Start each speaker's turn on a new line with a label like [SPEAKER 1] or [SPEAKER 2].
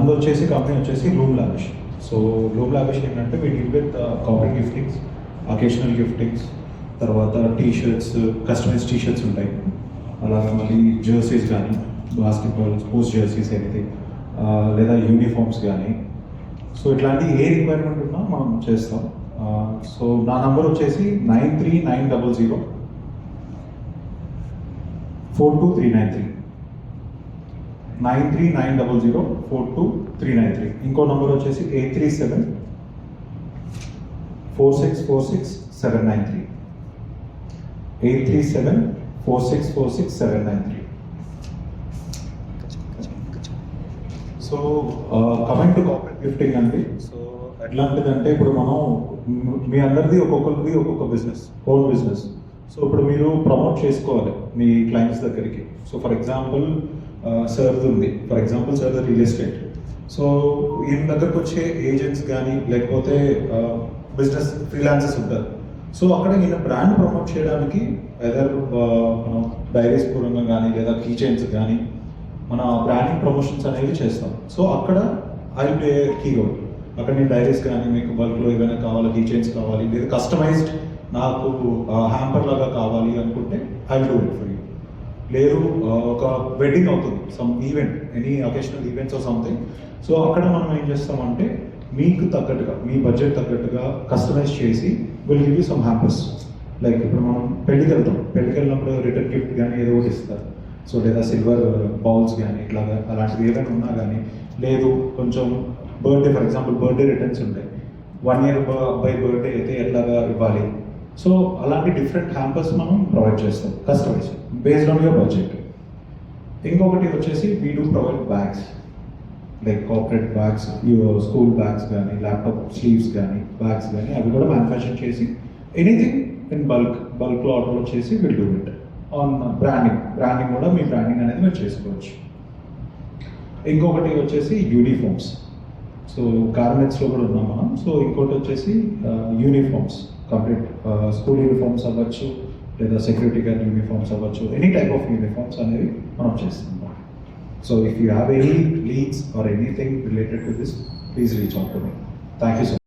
[SPEAKER 1] మనది వచ్చేసి కంపెనీ వచ్చేసి loom lavish. So loom lavish ఏంటంటే we deal with corporate giftings, occasional giftings, తర్వాత టీ-షర్ట్స్, కస్టమైజ్ టీ-షర్ట్స్ ఉంటాయి, అలాగే మళ్ళీ జెర్సీస్ కానీ, బాస్కెట్బాల్ స్పోర్ట్స్ జెర్సీస్ ఎనీథింగ్, లేదా యూనిఫామ్స్ కానీ. సో ఇట్లాంటి ఏ రిక్వైర్మెంట్ ఉన్నా మనం చేస్తాం. సో నా నంబర్ వచ్చేసి 9390042393. ఇంకో నంబర్ వచ్చేసి 837-4646-793. 837-4646-793. So coming to corporate gifting అండి. సో ఎట్లాంటిదంటే ఇప్పుడు మనం మీ అందరిది ఒక్కొక్కరిది ఒక్కొక్క బిజినెస్, ఓన్ బిజినెస్. సో ఇప్పుడు మీరు ప్రమోట్ చేసుకోవాలి మీ క్లయింట్స్ దగ్గరికి. సో ఫర్ ఎగ్జాంపుల్ సర్ది ఉంది, ఫర్ ఎగ్జాంపుల్ సర్ది రియల్ ఎస్టేట్. సో ఈయన దగ్గరకు వచ్చే ఏజెంట్స్ కానీ లేకపోతే బిజినెస్ ఫ్రీలాన్సర్స్ ఉంటారు. సో అక్కడ ఈయన బ్రాండ్ ప్రమోట్ చేయడానికి ఎదర్ మనం డైరీస్ పూర్వంగా కానీ లేదా కీ చైన్స్ కానీ మన బ్రాండింగ్ ప్రమోషన్స్ అనేవి చేస్తాం. సో అక్కడ ఐ ప్లే కీ రోల్. అక్కడ నేను డైరీస్ కానీ మీకు బల్క్లో ఏమైనా కావాలి, కీ చైన్స్ కావాలి, లేదా కస్టమైజ్డ్ నాకు హ్యాంపర్ లాగా కావాలి అనుకుంటే I will do it for you. లేదు ఒక వెడ్డింగ్ అవుతుంది, some event, any occasional events or something. So అక్కడ మనం ఏం చేస్తామంటే మీకు తగ్గట్టుగా, మీ బడ్జెట్ తగ్గట్టుగా కస్టమైజ్ చేసి will give you some hampers. Like ఇప్పుడు మనం పెళ్ళికి వెళ్ళినప్పుడు రిటర్న్ గిఫ్ట్ కానీ ఏదో ఒకటి ఇస్తారు. సో లేదా సిల్వర్ బౌల్స్ కానీ ఇట్లాగా అలాంటివి ఏదైనా ఉన్నా కానీ, లేదు కొంచెం birthday, for example birthday returns ఉంటాయి, 1 year అబ్బాయి బర్త్డే అయితే ఎట్లాగా ఇవ్వాలి. సో అలాంటి డిఫరెంట్ హ్యాంపర్స్ మనం ప్రొవైడ్ చేస్తాం customize based on your budget. ఇంకొకటి వచ్చేసి we do provide bags, like corporate bags, school bags కానీ, ల్యాప్టాప్ స్లీవ్స్ కానీ, బ్యాగ్స్ కానీ అవి కూడా మ్యానుఫ్యాక్చర్ చేసి ఎనీథింగ్ ఇన్ బల్క్లో ఆర్డర్ వచ్చేసి will do it on branding కూడా మీ బ్రాండింగ్ అనేది మీరు చేసుకోవచ్చు. ఇంకొకటి వచ్చేసి యూనిఫామ్స్. సో గార్మెంట్స్లో కూడా ఉన్నాం మనం. సో ఇంకోటి వచ్చేసి యూనిఫామ్స్, కంప్లీట్ స్కూల్ యూనిఫామ్స్ అవ్వచ్చు, లేదా సెక్యూరిటీ గార్డ్ యూనిఫామ్స్ అవ్వచ్చు, ఎనీ టైప్ ఆఫ్ యూనిఫామ్స్ అనేవి మనం చేస్తున్నాం. So if you have any leads or anything related to this, please reach out to me. Thank you so much.